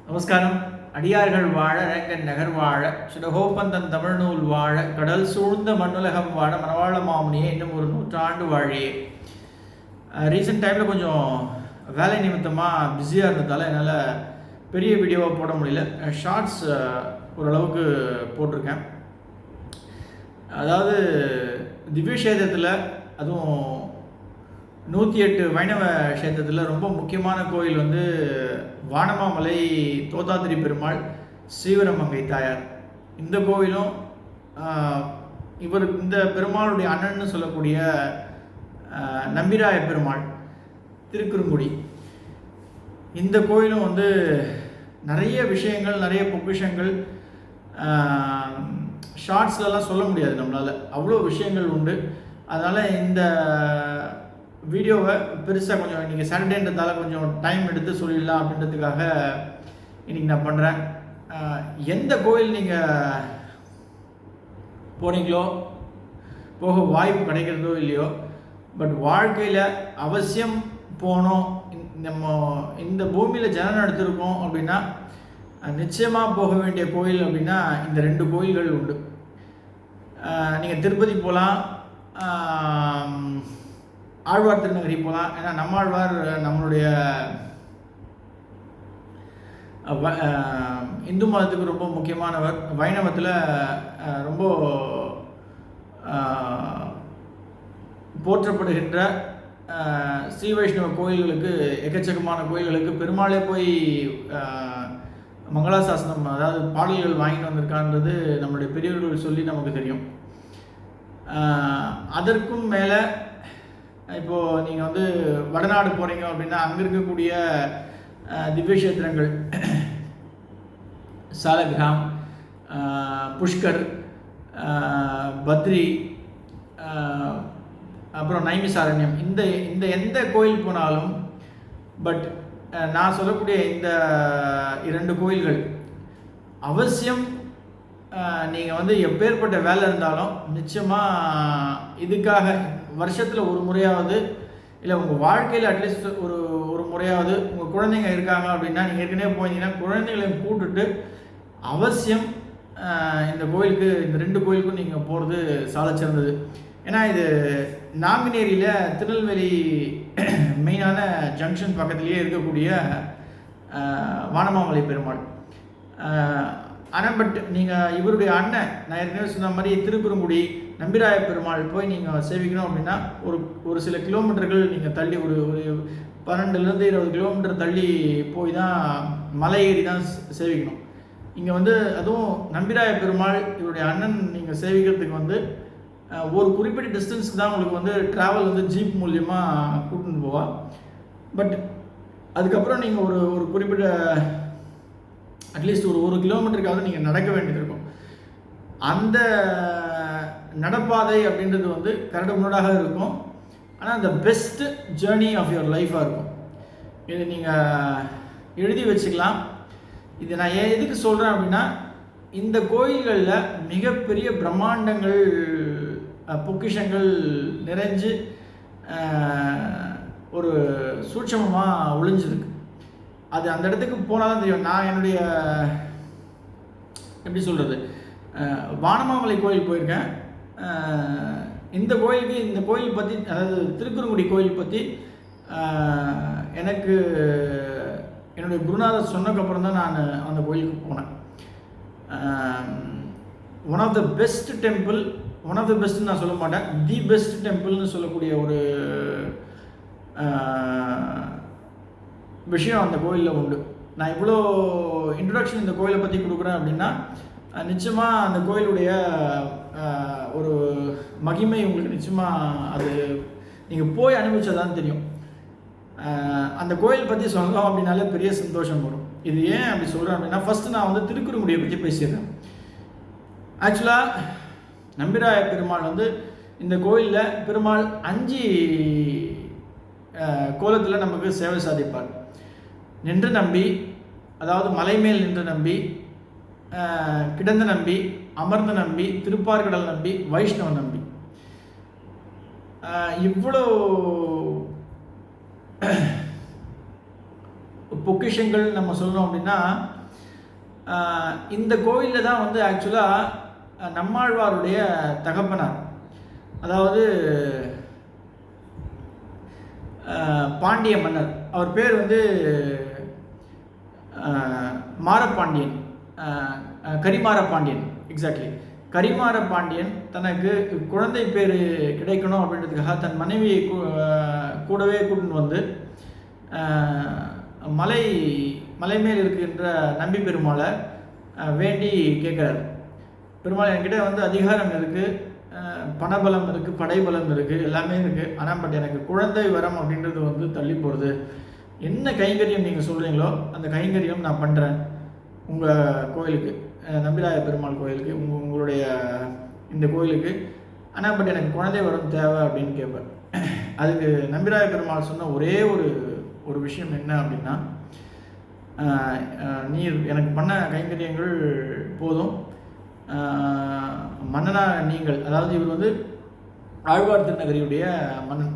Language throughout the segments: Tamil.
நமஸ்காரம். அடியார்கள் வாழ ரங்கன் நகர் வாழ சுடகோப்பந்தன் தமிழ்நூல் வாழ கடல் சூழ்ந்த மண்ணுலகம் வாழ மனவாழ மாமுனியே இன்னும் ஒரு 100 ஆண்டு வாழியே. ரீசெண்ட் டைமில் கொஞ்சம் வேலை நிமித்தமாக பிஸியாக இருந்ததால் என்னால் பெரிய வீடியோவாக போட முடியல. ஷார்ட்ஸ் ஓரளவுக்கு போட்டிருக்கேன். அதாவது திவ்யக்ஷேத்திரத்தில், அதுவும் 108 வைணவ கஷேத்திரத்தில் ரொம்ப முக்கியமான கோயில் வந்து வானமாமலை தோதாத்திரி பெருமாள், ஸ்ரீவரமங்கை தாயார். இந்த கோயிலும் இந்த பெருமாளுடைய அண்ணன்னு சொல்லக்கூடிய நம்பிராய பெருமாள் திருக்குறுங்குடி, இந்த கோயிலும் வந்து நிறைய விஷயங்கள், நிறைய பொக்கிஷங்கள் ஷார்ட்ஸ்லலாம் சொல்ல முடியாது நம்மளால், அவ்வளோ விஷயங்கள் உண்டு. அதனால் இந்த வீடியோவை பெருசாக கொஞ்சம் இன்றைக்கி சாட்டர்டேன்றதால கொஞ்சம் டைம் எடுத்து சொல்லிடலாம் அப்படின்றதுக்காக இன்றைக்கி நான் பண்ணுறேன். எந்த கோயில் நீங்கள் போகிறீங்களோ, போக வாய்ப்பு கிடைக்கிறதோ இல்லையோ, பட் வாழ்க்கையில் அவசியம் போனோம், நம்ம இந்த பூமியில் ஜனனம் எடுத்திருக்கோம் அப்படின்னா நிச்சயமாக போக வேண்டிய கோயில் அப்படின்னா இந்த 2 கோயில்கள் உண்டு. நீங்கள் திருப்பதி போகலாம், ஆழ்வார் திருநகரி போகலாம். ஏன்னா நம்மாழ்வார் நம்மளுடைய இந்து மதத்துக்கு ரொம்ப முக்கியமானவர். வைணவத்தில் ரொம்ப போற்றப்படுகின்ற ஸ்ரீ வைஷ்ணவ கோயில்களுக்கு, எக்கச்சக்கமான கோயில்களுக்கு பெருமாளே போய் மங்களாசாசனம், அதாவது பாடல்கள் வாங்கிட்டு வந்திருக்கான்றது நம்மளுடைய பெரியவர்கள் சொல்லி நமக்கு தெரியும். அதற்கும் மேலே இப்போது நீங்கள் வந்து வடநாடு போகிறீங்க அப்படின்னா அங்கே இருக்கக்கூடிய திவ்யக்ஷேத்திரங்கள், சாலகிராம், புஷ்கர், பத்ரி, அப்புறம் நைமிசாரண்யம், இந்த எந்த கோயில் போனாலும், பட் நான் சொல்லக்கூடிய இந்த 2 கோயில்கள் அவசியம். நீங்கள் வந்து எப்பேற்பட்ட வேலை இருந்தாலும் நிச்சயமாக இதுக்காக வருஷத்தில் ஒரு முறையாவது, இல்லை உங்கள் வாழ்க்கையில் அட்லீஸ்ட் ஒரு முறையாவது, உங்கள் குழந்தைங்க இருக்காங்க அப்படின்னா, நீங்கள் ஏற்கனவே போயிருந்தீங்கன்னா குழந்தைங்களையும் கூட்டுட்டு அவசியம் இந்த கோயிலுக்கு, இந்த 2 கோயிலுக்கும் நீங்கள் போகிறது சால சிறந்தது. ஏன்னா இது நாங்குநேரியில் திருநெல்வேலி மெயினான ஜங்ஷன் பக்கத்துலேயே இருக்கக்கூடிய வானமாமலை பெருமாள். ஆனால் பட் நீங்கள் இவருடைய அண்ணன், நான் ஏற்கனவே சொன்ன மாதிரி திருக்குறுங்குடி நம்பிராய பெருமாள் போய் நீங்கள் சேவிக்கணும் அப்படின்னா ஒரு சில கிலோமீட்டர்கள் நீங்கள் தள்ளி, ஒரு 12லேருந்து 20 கிலோமீட்டர் தள்ளி போய் தான் மலை ஏறி தான் சேவிக்கணும். இங்கே வந்து அதுவும் நம்பிராய பெருமாள் இவருடைய அண்ணன் நீங்கள் சேவிக்கிறதுக்கு வந்து ஒரு குறிப்பிட்ட டிஸ்டன்ஸ்க்கு தான் உங்களுக்கு வந்து ட்ராவல் வந்து ஜீப் மூலியமாக கூட்டின்னு போவாள். பட் அதுக்கப்புறம் நீங்கள் ஒரு குறிப்பிட்ட அட்லீஸ்ட் ஒரு கிலோமீட்டருக்காவது நீங்கள் நடக்க வேண்டியது இருக்கும். அந்த நடப்பாதை அப்படின்றது வந்து கரடு முரடாக இருக்கும். ஆனால் அந்த பெஸ்ட் ஜேர்னி ஆஃப் யுவர் லைஃபாக இருக்கும். இது நீங்கள் எழுதி வச்சுக்கலாம். இது நான் எதுக்கு சொல்கிறேன் அப்படின்னா, இந்த கோயில்களில் மிகப்பெரிய பிரம்மாண்டங்கள், பொக்கிஷங்கள் நிறைஞ்சு ஒரு சூட்சமமாக ஒளிஞ்சிருக்கு. அது அந்த இடத்துக்கு போனால் தான் தெரியும். நான் என்னுடைய எப்படி சொல்கிறது, வானமாமலை கோயில் போயிருக்கேன். இந்த கோயில் பற்றி, அதாவது திருக்குறுங்குடி கோயில் பற்றி எனக்கு என்னுடைய குருநாதர் சொன்னதுக்கப்புறம் தான் நான் அந்த கோயிலுக்கு போனேன். One of the best temple, one of the பெஸ்ட்னு நான் சொல்ல மாட்டேன், தி பெஸ்ட் டெம்பிள்னு சொல்லக்கூடிய ஒரு விஷயம் அந்த கோயிலில் உண்டு. நான் இவ்வளோ இன்ட்ரொடக்ஷன் இந்த கோயிலை பற்றி கொடுக்குறேன் அப்படின்னா, நிச்சயமாக அந்த கோயிலுடைய ஒரு மகிமை உங்களுக்கு நிச்சயமாக அது நீங்கள் போய் அனுபவிச்சதான் தெரியும். அந்த கோயில் பற்றி சொல்லணும் அப்படின்னாலே பெரிய சந்தோஷம் வரும். இது ஏன் அப்படி சொல்கிறேன் அப்படின்னா, ஃபஸ்ட்டு நான் வந்து திருக்குறுங்குடியை பற்றி பேசிடுறேன். ஆக்சுவலாக நம்பிராய பெருமாள் வந்து இந்த கோயிலில் பெருமாள் 5 கோலத்தில் நமக்கு சேவை சாதிப்பார். நின்று நம்பி, அதாவது மலை மேல் நின்று நம்பி, கிடந்த நம்பி, அமர்ந்த நம்பி, திருப்பார்கடல் நம்பி, வைஷ்ணவ நம்பி. இவ்வளோ பொக்கிஷங்கள் நம்ம சொல்லணும் அப்படின்னா, இந்த கோயிலில் தான் வந்து ஆக்சுவலாக நம்மாழ்வாருடைய தகப்பனார், அதாவது பாண்டிய மன்னர், அவர் பேர் வந்து மாரப்பாண்டியன், கரிமார பாண்டியன். எக்ஸாக்ட்லி, கரிமார பாண்டியன் தனக்கு குழந்தை பேர் கிடைக்கணும் அப்படின்றதுக்காக தன் மனைவியை கூடவே கூட்டின்னு வந்து மலை மேல் இருக்கின்ற நம்பி பெருமாளை வேண்டி கேட்குறாரு. பெருமாள் என்கிட்ட வந்து அதிகாரம் இருக்குது, பணபலம் இருக்குது, படைபலம் இருக்குது, எல்லாமே இருக்குது. ஆனால் பட் எனக்கு குழந்தை வரம் அப்படின்றது வந்து தள்ளி போகிறது. என்ன கைங்கரியம் நீங்கள் சொல்கிறீங்களோ அந்த கைங்கரியம் நான் பண்ணுறேன் உங்கள் கோயிலுக்கு, நம்பிராய பெருமாள் கோயிலுக்கு, உங்களுடைய இந்த கோயிலுக்கு. ஆனால் பட் எனக்கு குழந்தை வரம் தேவை அப்படின்னு கேட்பேன். அதுக்கு நம்பிராய பெருமாள் சொன்ன ஒரே ஒரு விஷயம் என்ன அப்படின்னா, நீர் எனக்கு பண்ண கைங்கரியங்கள் போதும், மன்னனா நீங்கள், அதாவது இவர் வந்து ஆழ்வார் திருநகரியுடைய மன்னன்,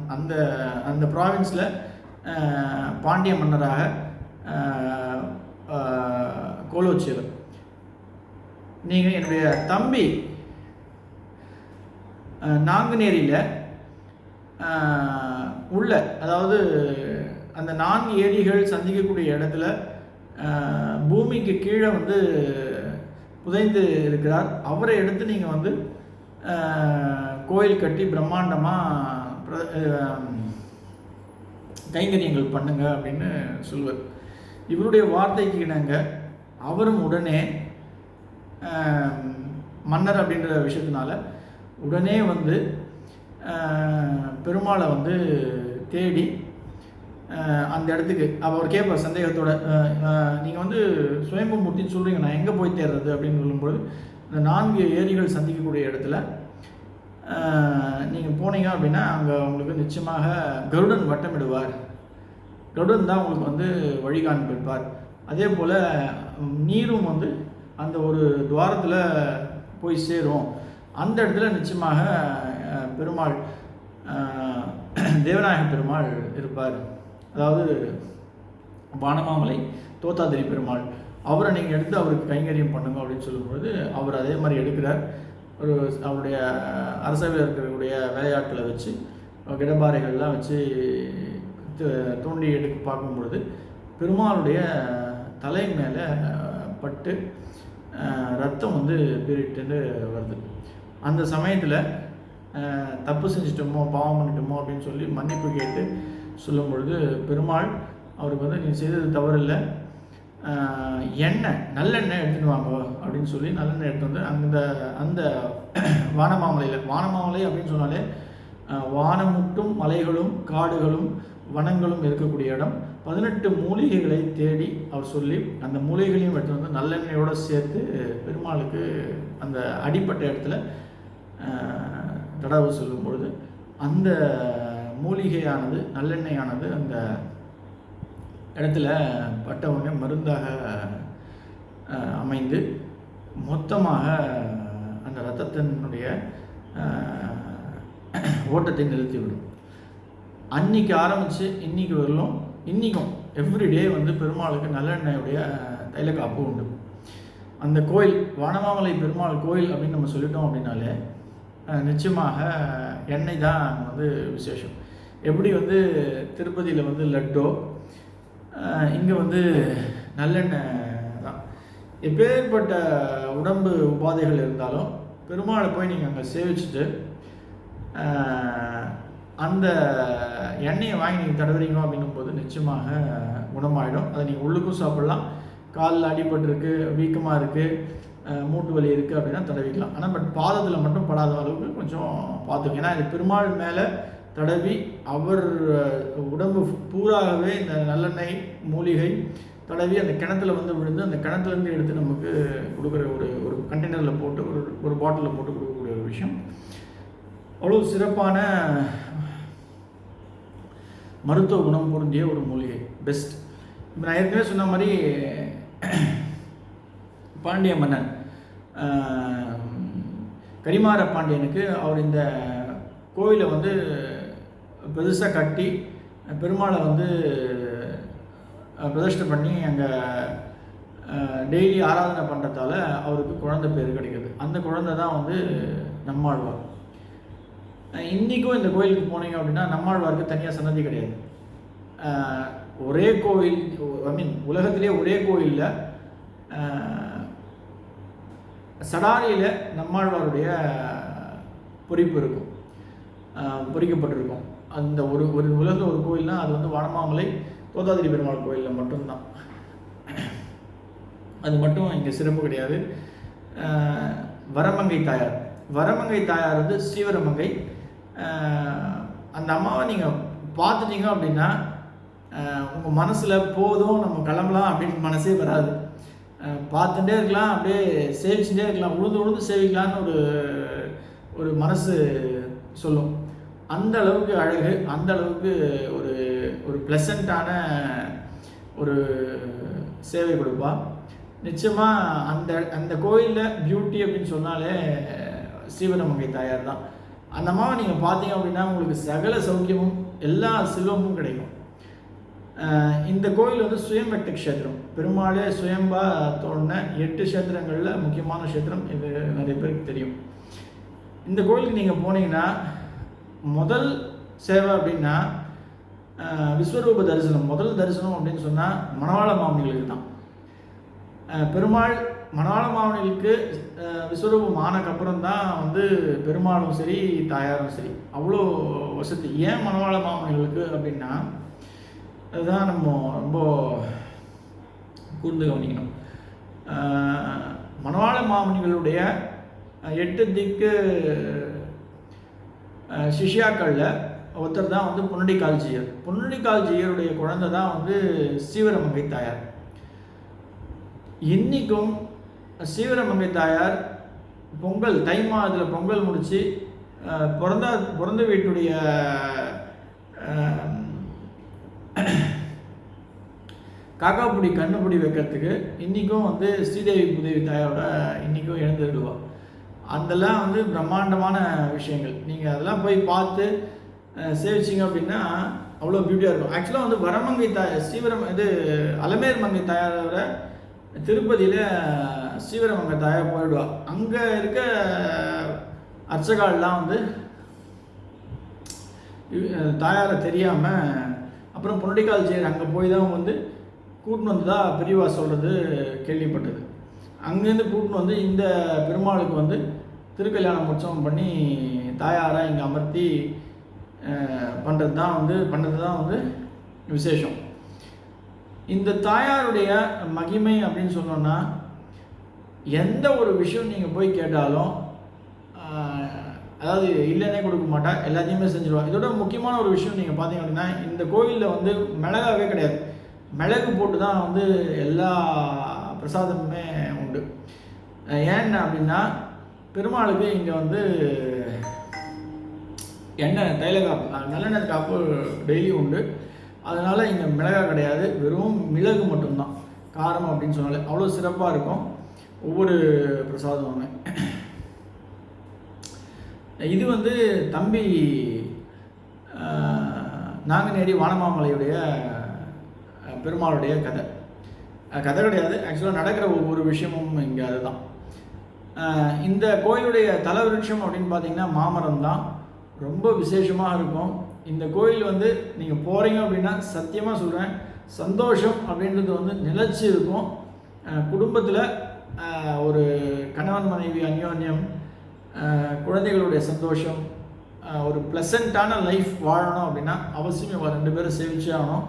அந்த ப்ராவின்ஸில் பாண்டிய மன்னராக கோலோச்சியவர். நீங்கள் என்னுடைய தம்பி நாங்குநேரியில் உள்ள, அதாவது அந்த 4 ஏரிகள் சந்திக்கக்கூடிய இடத்துல பூமிக்கு கீழே வந்து புதைந்து இருக்கிறார். அவரை எடுத்து நீங்கள் வந்து கோயில் கட்டி பிரம்மாண்டமாக கைங்கரியங்கள் பண்ணுங்க அப்படின்னு சொல்லுவார். இவருடைய வார்த்தைக்கு இணங்க அவரும் உடனே மன்னர் அப்படின்ற விஷயத்தினால உடனே வந்து பெருமாளை வந்து தேடி அந்த இடத்துக்கு அவர் கேட்பார் சந்தேகத்தோட, நீங்கள் வந்து சுயம்பு மூர்த்தின்னு சொல்கிறீங்க, நான் எங்கே போய் தேடுறது அப்படின்னு சொல்லும்போது, இந்த 4 ஏரிகள் சந்திக்கக்கூடிய இடத்துல நீங்கள் போனீங்க அப்படின்னா அங்கே உங்களுக்கு நிச்சயமாக கருடன் வட்டமிடுவார். கருடன் தான் உங்களுக்கு வந்து வழி காண்பிப்பார். அதே போல் நீரும் வந்து அந்த ஒரு துவாரத்தில் போய் சேரும். அந்த இடத்துல நிச்சயமாக பெருமாள், தேவநாயக பெருமாள் இருப்பார். அதாவது வானமாமலை தோத்தாதிரி பெருமாள், அவரை நீங்கள் எடுத்து அவருக்கு கைங்கரியம் பண்ணுங்க அப்படின்னு சொல்லும்பொழுது அவர் அதே மாதிரி எடுக்கிறார். அவருடைய அரசவையில் இருக்கக்கூடிய வேலையாட்களை வச்சு கிடபாறைகள்லாம் வச்சு தோண்டி எடுக்க பார்க்கும் பொழுது பெருமாளுடைய தலை மேலே பட்டு ரத்தம் வந்து பீறிட்டு வருது. அந்த சமயத்தில் தப்பு செஞ்சிட்டோமோ பாவம் பண்ணிட்டோமோ அப்படின்னு சொல்லி மன்னிப்பு கேட்டு சொல்லும் பொழுது பெருமாள் அவருக்கு வந்து நீ செய்தது தவறு இல்லை, எண்ணெய் நல்லெண்ணெய் எடுத்துன்னு வாங்க அப்படின்னு சொல்லி நல்லெண்ணெய் எடுத்து வந்து அந்த வானமாமலை அப்படின்னு சொன்னாலே வானமுட்டும் மலைகளும் காடுகளும் வனங்களும் இருக்கக்கூடிய இடம். 18 மூலிகைகளை தேடி அவர் சொல்லி அந்த மூலிகைகளையும் எடுத்து வந்து நல்லெண்ணெயோடு சேர்த்து பெருமாளுக்கு அந்த அடிப்பட்ட இடத்துல தடவை சொல்லும் பொழுது அந்த மூலிகையானது நல்லெண்ணெயானது அந்த இடத்துல பட்டவங்க மருந்தாக அமைந்து மொத்தமாக அந்த இரத்தத்தினுடைய ஓட்டத்தை நிறுத்திவிடும். அன்னைக்கு ஆரம்பித்து இன்னைக்கு வரலும் இன்றைக்கும் எவ்ரிடே வந்து பெருமாளுக்கு நல்லெண்ணெயுடைய தைலக்காப்பு உண்டு. அந்த கோயில் வானமாமலை பெருமாள் கோயில் அப்படின்னு நம்ம சொல்லிட்டோம் அப்படின்னாலே நிச்சயமாக எண்ணெய் தான் வந்து விசேஷம். எப்படி வந்து திருப்பதியில் வந்து லட்டோ, இங்கே வந்து நல்லெண்ணெய் தான். எப்பேற்பட்ட உடம்பு உபாதைகள் இருந்தாலும் பெருமாளை போய் நீங்கள் அங்கே சேவிச்சுட்டு அந்த எண்ணெயை வாங்கி நீங்கள் தடவுறீங்க அப்படின்னும் போது நிச்சயமாக குணமாயிடும். அதை நீங்கள் உள்ளுக்கும் சாப்பிட்லாம், காலில் அடிபட்டிருக்கு, வீக்கமாக இருக்குது, மூட்டு வலி இருக்குது அப்படின்னா தடவிக்கலாம். ஆனால் பட் பாதத்தில் மட்டும் படாத அளவுக்கு கொஞ்சம் பார்த்துக்கணும். ஏன்னா இது பெருமாள் மேலே தடவி அவர் உடம்பு பூராகவே இந்த நல்லெண்ணெய் மூலிகை தடவி அந்த கிணத்துல வந்து விழுந்து அந்த கிணத்துலேருந்து எடுத்து நமக்கு கொடுக்குற ஒரு கண்டெய்னரில் போட்டு ஒரு பாட்டிலில் போட்டு கொடுக்கக்கூடிய ஒரு விஷயம். அவ்வளோ சிறப்பான மருத்துவ குணம் பொருந்திய ஒரு மூலிகை, பெஸ்ட். இப்போ நான் ஏற்கனவே சொன்ன மாதிரி பாண்டிய மன்னன் கரிமார பாண்டியனுக்கு அவர் இந்த கோவிலை வந்து பெருசாக கட்டி பெருமாளை வந்து பிரதிஷ்டை பண்ணி அங்கே டெய்லி ஆராதனை பண்ணுறதால அவருக்கு குழந்தை பேர் கிடைக்குது. அந்த குழந்தை தான் வந்து நம்மாழ்வார். இன்றைக்கும் இந்த கோயிலுக்கு போனீங்க அப்படின்னா நம்மாழ்வாருக்கு தனியாக சன்னதி கிடையாது. ஒரே கோயில், உலகத்திலே ஒரே கோயிலில் சடாரியில் நம்மாழ்வாருடைய பொறிப்பு இருக்கும், பொறிக்கப்பட்டிருக்கும். அந்த ஒரு உலகத்தில் ஒரு கோயில்னால் அது வந்து வானமாமலை தோதாதிரி பெருமாள் கோயிலில் மட்டும்தான். அது மட்டும் இங்கே சிறப்பு கிடையாது. வரமங்கை தாயார், வரமங்கை தாயார் வந்து ஸ்ரீவரமங்கை. அந்த அம்மாவை நீங்கள் பார்த்துட்டீங்க அப்படின்னா உங்கள் மனசில் போதும் நம்ம கிளம்பலாம் அப்படின்னு மனசே வராது. பார்த்துட்டே இருக்கலாம், அப்படியே சேவிச்சுட்டே இருக்கலாம், உழுந்து சேவிக்கலான்னு ஒரு மனசு சொல்லும். அந்த அளவுக்கு அழகு, அந்த அளவுக்கு ஒரு ப்ளசண்ட்டான ஒரு சேவை கொடுப்பா. நிச்சயமாக அந்த கோயிலில் பியூட்டி அப்படின்னு சொன்னாலே ஸ்ரீவரமங்கை தாயார் தான். அந்த அம்மாவை நீங்கள் பார்த்தீங்க அப்படின்னா உங்களுக்கு சகல சௌக்கியமும் எல்லா செல்வமும் கிடைக்கும். இந்த கோயில் வந்து சுயம்பக்த க்ஷேத்திரம், பெருமாளே சுயம்பா தோணுன 8 க்ஷேத்திரங்களில் முக்கியமான க்ஷேத்திரம் இது, நிறைய பேருக்கு தெரியும். இந்த கோயிலுக்கு நீங்கள் போனீங்கன்னா முதல் சேவை அப்படின்னா விஸ்வரூப தரிசனம். முதல் தரிசனம் அப்படின்னு சொன்னால் மணவாள மாமனிகளுக்கு தான். பெருமாள் மணவாள மாமனிகளுக்கு விஸ்வரூபம் ஆனக்கப்புறம் தான் வந்து பெருமாளும் சரி தாயாரும் சரி அவ்வளோ வசதி. ஏன் மணவாள மாமனிகளுக்கு அப்படின்னா அதுதான் நம்ம ரொம்ப கூர்ந்து கவனிக்கணும். மணவாள மாமனிகளுடைய 8 திக்கு சிஷ்யாக்களில் ஒருத்தர் தான் வந்து புன்னடிகால்ஜியர். புன்னடிகால்ஜியருடைய குழந்தை தான் வந்து ஸ்ரீவரமங்கை தாயார். இன்றைக்கும் ஸ்ரீவரமங்கை தாயார் பொங்கல், தை மாதத்தில் பொங்கல் முடித்து பிறந்த வீட்டுடைய காக்காப்புடி கண்ணுப்பிடி வைக்கிறதுக்கு இன்றைக்கும் வந்து ஸ்ரீதேவி பூதேவி தாயாரோட இன்றைக்கும் எழுந்துடுவா. அதெல்லாம் வந்து பிரம்மாண்டமான விஷயங்கள். நீங்கள் அதெல்லாம் போய் பார்த்து சேவிச்சிங்க அப்படின்னா அவ்வளோ பியூட்டியாக இருக்கும். ஆக்சுவலாக வந்து வரமங்கை தாயார் அலமேர் மங்கை தாயாரோட திருப்பதியில் ஸ்ரீவரமங்கை தாயார் போயிடுவா. அங்கே இருக்க அர்ச்சகாலெலாம் வந்து தாயாரை தெரியாமல் அப்புறம் புன்னடிகால்ஜியர் அங்கே போய் தான் வந்து கூட்டின்னு வந்து தான் பெரியவா சொல்கிறது கேள்விப்பட்டது. அங்கேருந்து கூட்டின்னு வந்து இந்த பெருமாளுக்கு வந்து திருக்கல்யாணம் உற்சவம் பண்ணி தாயாராக இங்கே அமர்த்தி பண்ணுறது தான் வந்து விசேஷம். இந்த தாயாருடைய மகிமை அப்படின்னு சொன்னோன்னா எந்த ஒரு விஷயம் நீங்கள் போய் கேட்டாலும் அதாவது இல்லைன்னே கொடுக்க மாட்டா, எல்லாத்தையுமே செஞ்சுருவா. இதோட முக்கியமான ஒரு விஷயம் நீங்கள் பார்த்தீங்க அப்படின்னா இந்த கோவிலில் வந்து மிளகாவே கிடையாது. மிளகு போட்டு தான் வந்து எல்லா பிரசாதமுமே உண்டு. ஏன்னா அப்படின்னா பெருமாளுக்கு இங்கே வந்து எண்ணெய் தைல காப்பு, நல்லெண்ணெய் காப்பு டெய்லி உண்டு. அதனால் இங்கே மிளகா கிடையாது, வெறும் மிளகு மட்டும்தான். காரம் அப்படின்னு சொன்னாலே அவ்வளோ சிறப்பாக இருக்கும் ஒவ்வொரு பிரசாதமுமே. இது வந்து தம்பி நாங்குநேரி வானமாமலையுடைய பெருமாளுடைய கதை கிடையாது. ஆக்சுவலாக நடக்கிற ஒவ்வொரு விஷயமும் இங்கே அதுதான். இந்த கோயிலுடைய தலவிருட்சம் அப்படின்னு பார்த்தீங்கன்னா மாமரம் தான். ரொம்ப விசேஷமாக இருக்கும். இந்த கோயில் வந்து நீங்கள் போகிறீங்க அப்படின்னா சத்தியமாக சொல்கிறேன், சந்தோஷம் அப்படின்றது வந்து நிலச்சி இருக்கும். குடும்பத்தில் ஒரு கணவன் மனைவி அந்யோன்யம், குழந்தைகளுடைய சந்தோஷம், ஒரு ப்ளசண்ட்டான லைஃப் வாழணும் அப்படின்னா அவசியம் இவங்க 2 பேரும் சேவிச்சே ஆகணும்.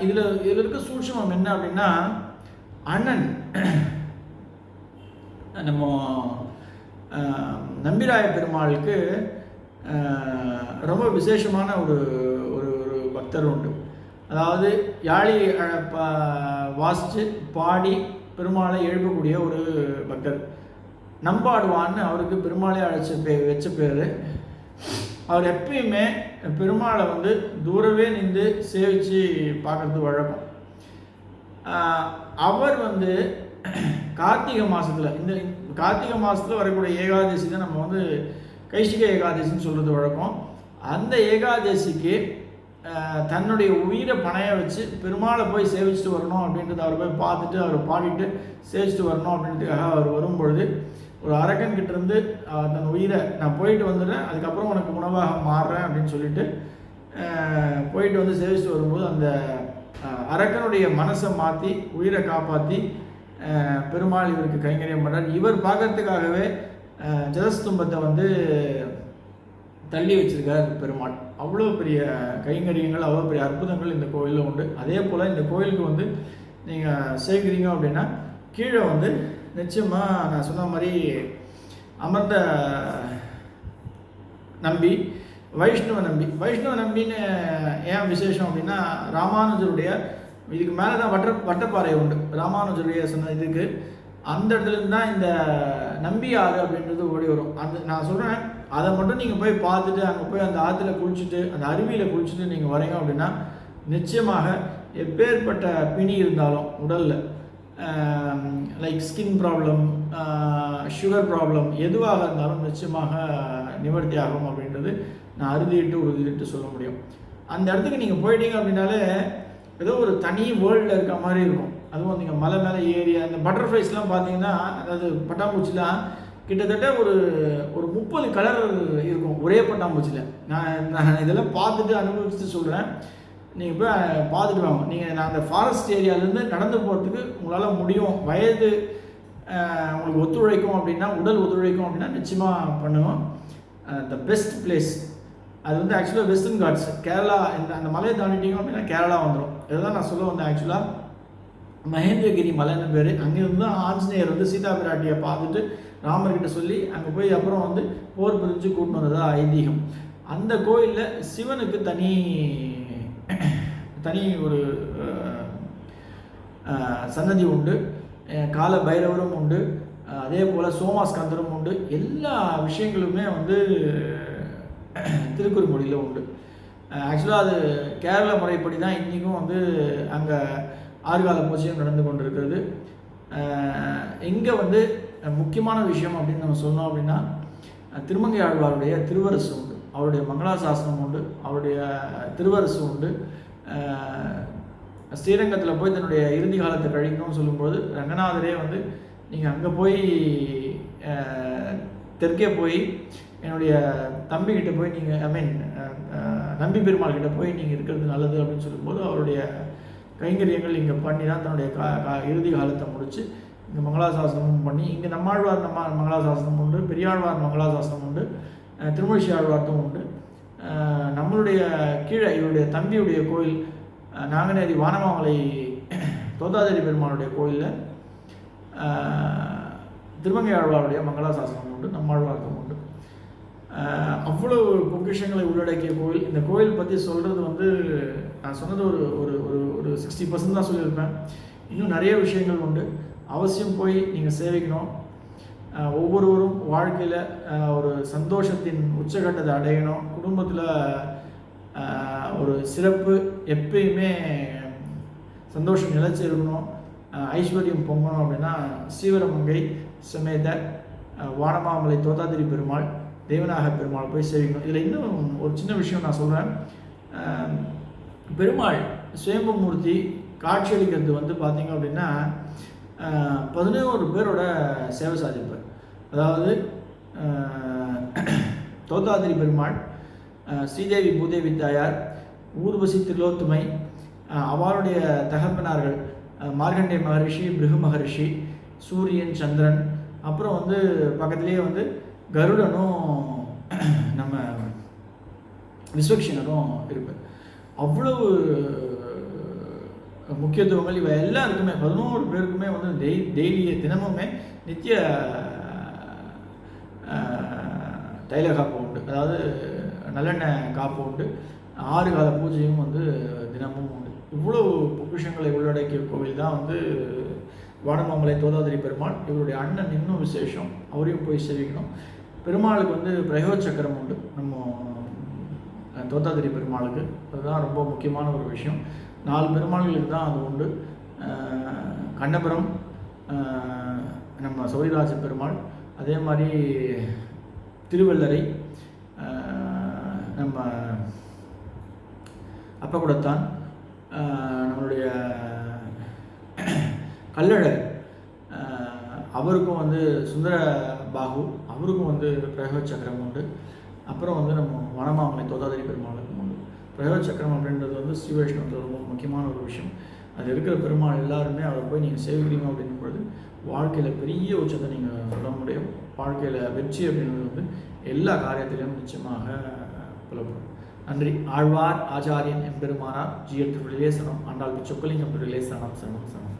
இதில் இருக்க சூட்சமம் என்ன அப்படின்னா, அண்ணன் நம்ம நம்பிராய பெருமாளுக்கு ரொம்ப விசேஷமான ஒரு ஒரு பக்தர் உண்டு. அதாவது யாழி வாசித்து பாடி பெருமாளை எழுப்பக்கூடிய ஒரு பக்தர். நம்பாடுவான்னு அவருக்கு பெருமாளை வச்ச பேர். அவர் எப்பயுமே பெருமாளை வந்து தூரவே நின்று சேவித்து பார்க்குறது வழக்கம். அவர் வந்து கார்த்திகை மாதத்தில், இந்த கார்த்திகை மாதத்தில் வரக்கூடிய ஏகாதசி தான் நம்ம வந்து கைசிக ஏகாதசின்னு சொல்கிறது வழக்கம். அந்த ஏகாதசிக்கு தன்னுடைய உயிரை பணைய வச்சு பெருமாளை போய் சேவிச்சுட்டு வரணும் அப்படின்றத அவர் போய் பார்த்துட்டு அவர் பாடிட்டு சேவிச்சுட்டு வரணும் அப்படின்றதுக்காக அவர் வரும்பொழுது ஒரு அரக்கன்கிட்டேருந்து தன் உயிரை நான் போயிட்டு வந்துடுறேன், அதுக்கப்புறம் உனக்கு உணவாக மாறுறேன் அப்படின்னு சொல்லிட்டு போயிட்டு வந்து சேவிச்சுட்டு வரும்போது அந்த அரக்கனுடைய மனசை மாற்றி உயிரை காப்பாற்றி பெருமாள் இவருக்கு கைங்கரியம் பண்ணுறார். இவர் பார்க்கறதுக்காகவே ஜலஸ்தும்பத்தை வந்து தள்ளி வச்சிருக்கார் பெருமாள். அவ்வளோ பெரிய கைங்கரியங்கள், அவ்வளோ பெரிய அற்புதங்கள் இந்த கோயிலில் உண்டு. அதே போல் இந்த கோயிலுக்கு வந்து நீங்கள் சேர்க்குறீங்க அப்படின்னா கீழே வந்து நிச்சயமாக நான் சொன்ன மாதிரி அமர்ந்த நம்பி, வைஷ்ணவ நம்பின்னு ஏன் விசேஷம் அப்படின்னா ராமானுஜருடைய இதுக்கு மேலே தான் வட்டப்பாறை உண்டு. ராமானுஜருடைய சொன்ன இதுக்கு அந்த இடத்துலேருந்து தான் இந்த நம்பி ஆறு அப்படின்றது ஓடி வரும். அந்த நான் சொல்கிறேன், அதை மட்டும் நீங்கள் போய் பார்த்துட்டு அங்கே போய் அந்த ஆற்றுல குளிச்சுட்டு அந்த அருவியில் குளிச்சுட்டு நீங்கள் வரீங்க அப்படின்னா நிச்சயமாக எப்பேற்பட்ட பிணி இருந்தாலும் உடலில் like skin problem, sugar problem எதுவாக இருந்தாலும் நிச்சயமாக நிவர்த்தி ஆகும் அப்படின்றது நான் உறுதியிட்டு சொல்ல முடியும். அந்த இடத்துக்கு நீங்கள் போயிட்டீங்க அப்படின்னாலே ஏதோ ஒரு தனி வேர்ல்டில் இருக்க மாதிரி இருக்கும். அதுவும் நீங்கள் மலை மேலே ஏறி அந்த பட்டர்ஃப்ளைஸ்லாம் பார்த்தீங்கன்னா, அதாவது பட்டாம்பூச்சிலாம் கிட்டத்தட்ட ஒரு 30 கலர் இருக்கும் ஒரே பட்டாம்பூச்சியில். நான் இதெல்லாம் பார்த்துட்டு அனுபவிச்சுட்டு சொல்கிறேன், நீங்கள் போய் பார்த்துட்டு வாங்க. நான் அந்த ஃபாரஸ்ட் ஏரியாவிலேருந்து நடந்து போகிறதுக்கு உங்களால் முடியும், வயது உங்களுக்கு ஒத்துழைக்கும் அப்படின்னா, உடல் ஒத்துழைக்கும் அப்படின்னா நிச்சயமாக பண்ணுவோம். த பெஸ்ட் பிளேஸ் அது வந்து ஆக்சுவலாக வெஸ்டர்ன் காட்ஸ் கேரளா. அந்த மலையை தாண்டிட்டீங்க அப்படின்னா கேரளா வந்துடும். இதுதான் நான் சொல்ல வந்தேன். ஆக்சுவலாக மகேந்திரகிரி மலைன்னு பேர். அங்கேருந்து தான் ஆஞ்சநேயர் வந்து சீதா பிராட்டியை பார்த்துட்டு ராமர்கிட்ட சொல்லி அங்கே போய் அப்புறம் வந்து போர் பிரிஞ்சு கூட்டின்னு வந்ததா ஐதீகம். அந்த கோயிலில் சிவனுக்கு தனி ஒரு சன்னதி உண்டு, கால பைரவரும் உண்டு, அதே போல் சோமாஸ்கந்தரும் உண்டு. எல்லா விஷயங்களுமே வந்து திருக்குறுங்குடியில் உண்டு. ஆக்சுவலாக அது கேரள முறைப்படி தான் இன்றைக்கும் வந்து அங்கே ஆறுகால பூஜையும் நடந்து கொண்டிருக்கிறது. இங்கே வந்து முக்கியமான விஷயம் அப்படின்னு நம்ம சொன்னோம் அப்படின்னா, திருமங்கை ஆழ்வாருடைய திருவரசு உண்டு, அவருடைய மங்களாசாசனம் உண்டு, அவருடைய திருவரசு உண்டு. ஸ்ரீரங்கத்தில் போய் தன்னுடைய இறுதி காலத்தை கழிக்கணும்னு சொல்லும்போது ரங்கநாதரே வந்து நீங்கள் அங்கே போய் தெற்கே போய் என்னுடைய தம்பிக்கிட்ட போய் நீங்கள் நம்பி பெருமாள் கிட்ட போய் நீங்கள் இருக்கிறது நல்லது அப்படின்னு சொல்லும்போது அவருடைய கைங்கரியங்கள் இங்கே பண்ணி தான் தன்னுடைய இறுதி காலத்தை முடித்து இங்கே மங்களாசாசனமும் பண்ணி, இங்கே நம்மாழ்வார் மங்களாசாசனம் உண்டு, பெரியாழ்வார் மங்களாசாசனம் உண்டு, திருமழிசை ஆழ்வார்த்தும் உண்டு. நம்மளுடைய கீழே இவருடைய தம்பியுடைய கோயில் நாங்கநேரி வானமாமலை தோதாதேரி பெருமாளுடைய கோயிலில் திருமங்கை ஆழ்வாருடைய மங்களாசாசனம் உண்டு, நம்மாழ்வார்த்தும் உண்டு. அவ்வளோ பொக்கிஷங்களை உள்ளடக்கிய கோயில். இந்த கோயில் பற்றி சொல்கிறது வந்து நான் சொன்னது ஒரு 60% தான் சொல்லியிருப்பேன். இன்னும் நிறைய விஷயங்கள் உண்டு. அவசியம் போய் நீங்கள் சேவிக்கணும். ஒவ்வொருவரும் வாழ்க்கையில் ஒரு சந்தோஷத்தின் உச்சகட்டத்தை அடையணும். குடும்பத்தில் ஒரு சிறப்பு எப்பயுமே சந்தோஷம் நிலைச்சி இருக்கணும், ஐஸ்வர்யம் பொங்கணும் அப்படின்னா ஸ்ரீவரமங்கை சமேத வானமாமலை தோதாதிரி பெருமாள் தேவநாக பெருமாள் போய் சேவிக்கணும். இதில் இன்னும் ஒரு சின்ன விஷயம் நான் சொல்கிறேன். பெருமாள் சுயம்பமூர்த்தி காட்சியளிக்கிறது வந்து பார்த்திங்க அப்படின்னா 11 பேரோட சேவை சாதிப்பார். அதாவது தோதாதிரி பெருமாள், ஸ்ரீதேவி பூதேவி தாயார், ஊர்வசி திரிலோத்துமை, அவருடைய தகப்பனார்கள் மார்கண்டே மகரிஷி, பிருகு மகரிஷி, சூரியன், சந்திரன், அப்புறம் வந்து பக்கத்துலேயே வந்து கருடனும் நம்ம விஸ்வக்ஷனரும் இருப்பார். அவ்வளவு முக்கியத்துவங்கள் இவை எல்லாருக்குமே 11 பேருக்குமே வந்து தினமுமே நித்திய தைல காப்பு உண்டு, அதாவது நல்லெண்ணெய் காப்பு உண்டு, 6 கால பூஜையும் வந்து தினமும் உண்டு. இவ்வளவு பொக்கிஷங்களை உள்ளடக்கிய கோவில் தான் வந்து வானமாமலை தோதாதிரி பெருமாள். இவருடைய அண்ணன் இன்னும் விசேஷம், அவரையும் போய் சேவிக்கணும். பெருமாளுக்கு வந்து பிரயோக சக்கரம் உண்டு நம்ம தோதாதிரி பெருமாளுக்கு. அதுதான் ரொம்ப முக்கியமான ஒரு விஷயம். 4 பெருமாள்களுக்கு தான் அது உண்டு. கண்ணபுரம் நம்ம சௌரிராஜ பெருமாள், அதே மாதிரி திருவள்ளரை நம்ம அப்போ கூடத்தான் நம்மளுடைய கல்லழகர் அவருக்கும் வந்து சுந்தர பாகு அவருக்கும் வந்து பிரயோக சக்கரம் உண்டு. அப்புறம் வந்து நம்ம வனமாமலை தோதாதிரி பெருமாளுக்கும் உண்டு. பிரயோக சக்கரம் அப்படின்றது வந்து ஸ்ரீ வைஷ்ணவத்தில் ரொம்ப முக்கியமான ஒரு விஷயம். அது இருக்கிற பெருமாள் எல்லாருமே அவரை போய் நீங்கள் சேவிக்கிறீங்க அப்படின்னும் பொழுது வாழ்க்கையில் பெரிய உச்சத்தை நீங்கள் சொல்ல முடியும். வாழ்க்கையில் வெற்றி அப்படின்றது வந்து எல்லா காரியத்திலையும் நிச்சயமாக புலப்படும். நன்றி. ஆழ்வார் ஆச்சாரியன் எம்பெருமானார் ஜிஎல் திருவிழிலே சனம் ஆண்டாள் சொக்கலிங்கம் திருவிழிலே சனம் சனம் சனம்.